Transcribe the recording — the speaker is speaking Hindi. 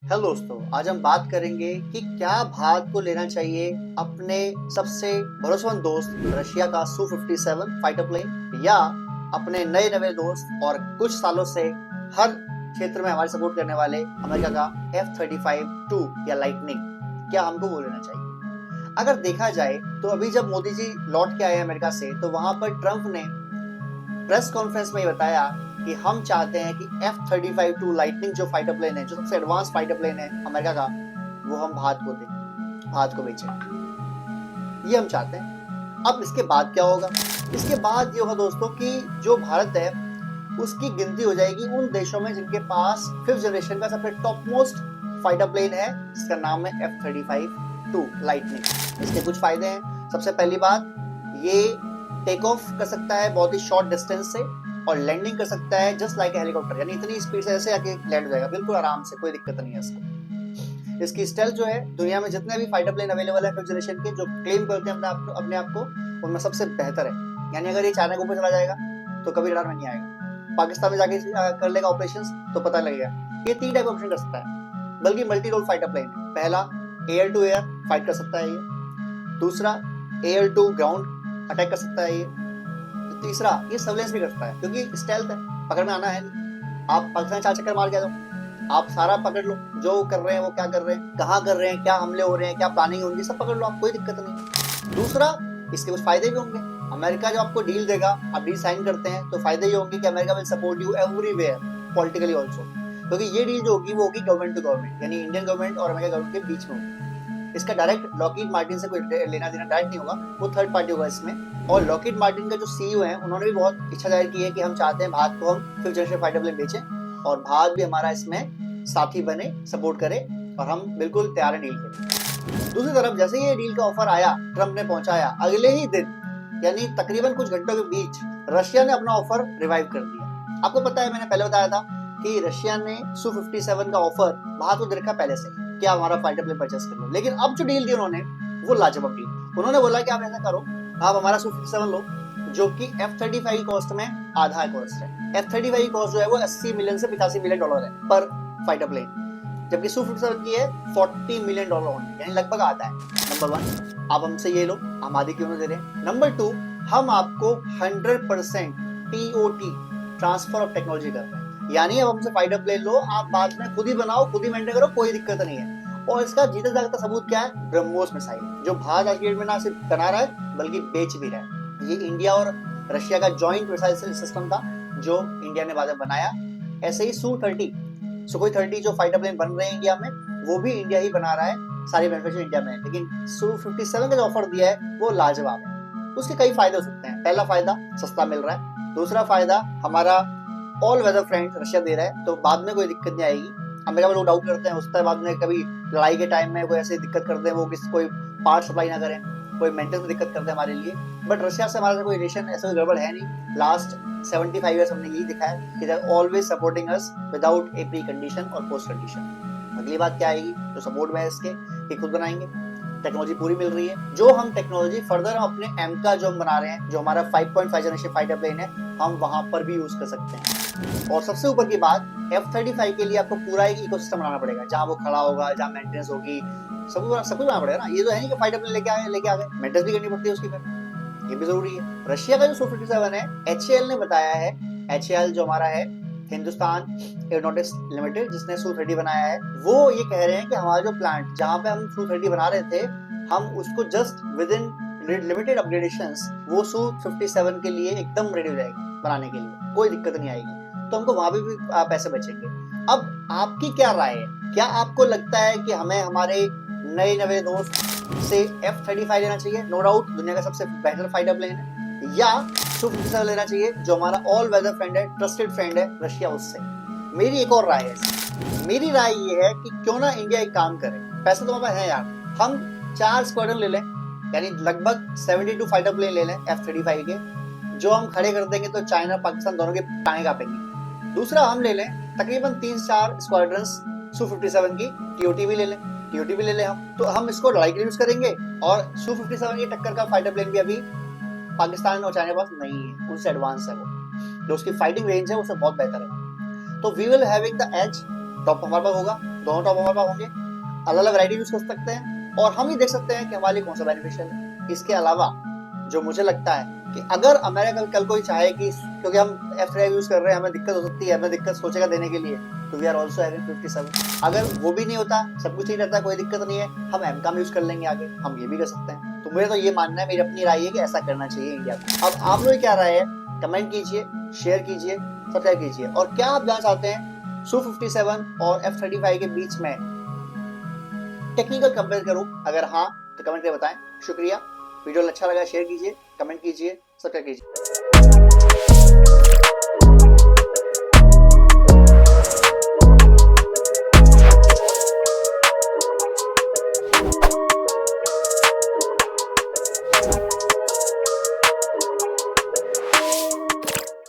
हेलो दोस्तों, आज हम बात करेंगे कि क्या भारत को लेना चाहिए अपने सबसे भरोसेमंद दोस्त रशिया का Su-57 फाइटर प्लेन या अपने नए नवे दोस्त और कुछ सालों से हर क्षेत्र में हमारे सपोर्ट करने वाले अमेरिका का F-35 या लाइटनिंग। क्या हमको वो लेना चाहिए? अगर देखा जाए तो अभी जब मोदी जी लौट के आए अमेरिका से, तो वहां पर ट्रंप ने प्रेस कॉन्फ्रेंस में ये बताया कि हम चाहते हैं कि F-35 लाइटनिंग जो फाइटर प्लेन है, जो सबसे एडवांस फाइटर प्लेन है अमेरिका का, वो हम भारत को दें, भारत को बेचें। ये हम चाहते हैं। अब इसके बाद क्या होगा? इसके बाद ये होगा दोस्तों कि जो भारत है उसकी गिनती हो जाएगी उन देशों में जिनके पास 5th जनरेशन का सबसे टॉप मोस्ट फाइटर प्लेन है, जिसका नाम है F-35 लाइटनिंग। इसके कुछ फायदे हैं। सबसे पहली बात, ये टेक ऑफ कर सकता है बहुत ही शॉर्ट डिस्टेंस से और लैंडिंग कर सकता है जस्ट लाइक हेलीकॉप्टर, यानी इतनी स्पीड से ऐसे आके लैंड हो जाएगा बिल्कुल आराम से, कोई दिक्कत नहीं है इसको। इसकी स्टेल्थ जो है, दुनिया में जितने भी फाइटर प्लेन अवेलेबल है 5th जनरेशन के, जो क्लेम करते हैं अपने आप को, उनमें सबसे बेहतर है। यानी अगर ये चाइना के ऊपर चला जाएगा तो कभी रडार में नहीं आएगा, पाकिस्तान में जाके कर लेगा ऑपरेशन तो पता लगेगा। ये 3 टाइप ऑपरेशन कर सकता है, बल्कि मल्टी रोल फाइटर प्लेन है। पहला, एयर टू एयर फाइट कर सकता है ये। दूसरा, एयर टू ग्राउंड अटैक कर सकता है ये। तीसरा, ये सर्वेलेंस भी करता है क्योंकि स्टेल्थ है, पकड़ में आना है नहीं। आप पाकिस्तान 4 चक्कर मार के आ जाओ, आप सारा पकड़ लो, जो कर रहे हैं वो क्या कर रहे हैं, कहाँ कर रहे हैं, क्या हमले हो रहे हैं, क्या प्लानिंग होगी, सब पकड़ लो आप, कोई दिक्कत नहीं। दूसरा, इसके कुछ फायदे भी होंगे। अमेरिका जो आपको डील देगा, आप डील साइन करते हैं तो फायदे ये होंगे कि America will support you everywhere politically also, क्योंकि ये डील जो होगी वो होगी गवर्नमेंट टू गवर्नमेंट, यानी इंडियन गवर्नमेंट और अमेरिका गवर्नमेंट के बीच में होगी। इसका डायरेक्ट लॉकहीड मार्टिन से कोई लेना देना डायरेक्ट नहीं होगा, वो थर्ड पार्टी होगा इसमें। और लॉकहीड मार्टिन का जो सीईओ है, उन्होंने भी बहुत इच्छा जाहिर की है कि हम चाहते हैं भारत को हम 5th जनरेशन फाइटर प्लेन बेचें और भारत भी हमारा इसमें साथी बने, सपोर्ट करे, और हम बिल्कुल तैयार है डील के लिए। दूसरी तरफ जैसे ये डील का ऑफर आया, ट्रंप ने पहुंचाया, अगले ही दिन यानी तकरीबन कुछ घंटों के बीच रशिया ने अपना ऑफर रिवाइव कर दिया। आपको पता है, मैंने पहले बताया था कि रशिया ने Su-57 का ऑफर भारत को दे रखा पहले से, क्या हमारा फाइटर प्लेन परचेस कर लो। लेकिन अब जो डील दी उन्होंने, वो लाजवाब डील। उन्होंने बोला कि आप ऐसा करो, आप हमारा Su-57 लो, जो कि F-35 कॉस्ट में आधा कॉस्ट है। F-35 कॉस्ट जो है वो 80 मिलियन से 85 मिलियन डॉलर है पर फाइटर प्लेन, जबकि Su-57 की है 40 मिलियन डॉलर होनी, यानी लगभग आधा है। नंबर 1, आप हमसे ये लो, हम आधी क्यों दे रहे हैं। नंबर 2, हम आपको 100% TOT, ट्रांसफर ऑफ टेक्नोलॉजी कर रहे हैं, यानी अब हमसे फाइटर प्लेन लो, आप बाद में खुद ही बनाओ, खुद ही मेंटेन करो, कोई दिक्कत नहीं है। और इसका जीता जागता सबूत क्या है? ब्रह्मोस मिसाइल, जो भारत आज की डेट में ना सिर्फ बना रहा है बल्कि बेच भी रहा है। ये इंडिया और रशिया का जॉइंट मिसाइल सिस्टम था जो इंडिया ने बाद में बनाया। ऐसे ही सुखोई 30 जो फाइटर प्लेन बन रहे हैं इंडिया में, वो भी इंडिया ही बना रहा है, सारी मैन्युफैक्चरिंग इंडिया में है। लेकिन Su-57 का जो ऑफर दिया है वो लाजवाब है। उसके कई फायदे हो सकते हैं। पहला फायदा, सस्ता मिल रहा है। दूसरा फायदा, हमारा ऑल वेदर फ्रेंड रशिया दे रहा है, तो बाद में कोई दिक्कत नहीं आएगी। अमेरिका में लोग डाउट करते हैं, हो सकता है बाद में कभी लड़ाई के टाइम में कोई ऐसी दिक्कत कर दे, वो कोई पार्ट सप्लाई ना करें, कोई मेंटेनेंस में दिक्कत कर दे हमारे लिए। बट रशिया से हमारा कोई रिलेशन ऐसा गड़बड़ है नहीं। लास्ट 75 ईयर्स हमने यही दिखा है कि they are always supporting us without a pre condition और पोस्ट कंडीशन। अगली बात क्या आएगी जो सपोर्ट में है इसके, कि खुद बनाएंगे, टेक्नोलॉजी पूरी मिल रही है। जो हम टेक्नोलॉजी फर्दर हम अपने एम का जो हम बना रहे हैं, जो हमारा 5.5 जनरेशन फाइटर प्लेन है, हम वहां पर भी यूज कर सकते हैं। और सबसे ऊपर की बात, F-35 के लिए आपको पूरा एक इकोसिस्टम बनाना पड़ेगा, जहां वो खड़ा होगा, जहां मेंटेनेंस होगी, सब कुछ बनाना पड़ेगा ना। ये तो है नहीं कि फाइटर प्लेन लेके आ गए, मेंटेनेंस भी करनी पड़ती है उसकी, फिर ये भी जरूरी है। रशिया का जो Su-57 है, HAL ने बताया है, HAL जो हमारा है हिंदुस्तान एरोनॉटिक्स लिमिटेड, जिसने Su-30 बनाया है, वो ये कह रहे हैं कि हमारा जो प्लांट जहां पे हम Su-30 बना रहे थे, हम उसको just with in limited upgradations वो Su-57 के लिए एकदम रेडी हो जाएगा बनाने के लिए, कोई दिक्कत नहीं आएगी। तो हमको वहां भी पैसे बचेंगे। अब आपकी क्या राय है? क्या आपको लगता है कि हमें हमारे नए नवे दोस्त से F-35 लेना चाहिए? नो डाउट दुनिया का सबसे बेहतर फाइटर प्लेन है, या Su-57 लेना चाहिए जो हमारा ऑल वेदर फ्रेंड है, ट्रस्टेड फ्रेंड है रशिया उससे? मेरी एक और राय है। मेरी राय ये है कि क्यों ना इंडिया एक काम करे, पैसे तो हमारे है यार, हम 4 स्क्वाड्रन ले लें, यानी लगभग 72 फाइटर प्लेन ले लें F-35 के, जो हम खड़े कर देंगे तो चाइना पाकिस्तान दोनों के टांगे कांपेंगी। दूसरा, हम ले लें तकरीबन 3-4 स्क्वाड्रंस Su-57 की, TOT भी ले लें हम, तो हम इसको लड़ाई के लिए यूज करेंगे। और Su-57 की टक्कर का फाइटर प्लेन भी अभी पाकिस्तान और चाइना के पास नहीं है, उनसे एडवांस है वो, जो उसकी फाइटिंग रेंज है उससे बहुत बेहतर है। तो we will having the edge, top हमारे पास होगा, दोनों टॉप हमारे पास होंगे, अलग अलग वैरायटी यूज कर सकते हैं और हम ही देख सकते हैं कि हमारे लिए कौन सा बेनिफिशियल है। इसके अलावा जो मुझे लगता है कि अगर अमेरिका कल कोई चाहे कि क्योंकि हम F3 यूज कर रहे हैं, हमें दिक्कत हो सकती है, हमें दिक्कत सोचेगा देने के लिए, तो वी आर ऑल्सो हैविंग 57। अगर वो भी नहीं होता, सब कुछ ठीक रहता है, कोई दिक्कत नहीं है, हम एमकॉम यूज कर लेंगे आगे, हम ये भी कर सकते हैं। तो मुझे तो ये मानना है, मेरी अपनी राय है कि ऐसा करना चाहिए इंडिया को। अब आप लोग क्या राय है, कमेंट कीजिए, शेयर कीजिए, सब्सक्राइब कीजिए, और क्या आप जानना चाहते हैं Su-57 और F-35 के बीच में टेक्निकल कंपेयर करूं? अगर हाँ तो कमेंट करके बताएं। शुक्रिया। वीडियो अच्छा लगा शेयर कीजिए, कमेंट कीजिए, सब्सक्राइब कीजिए।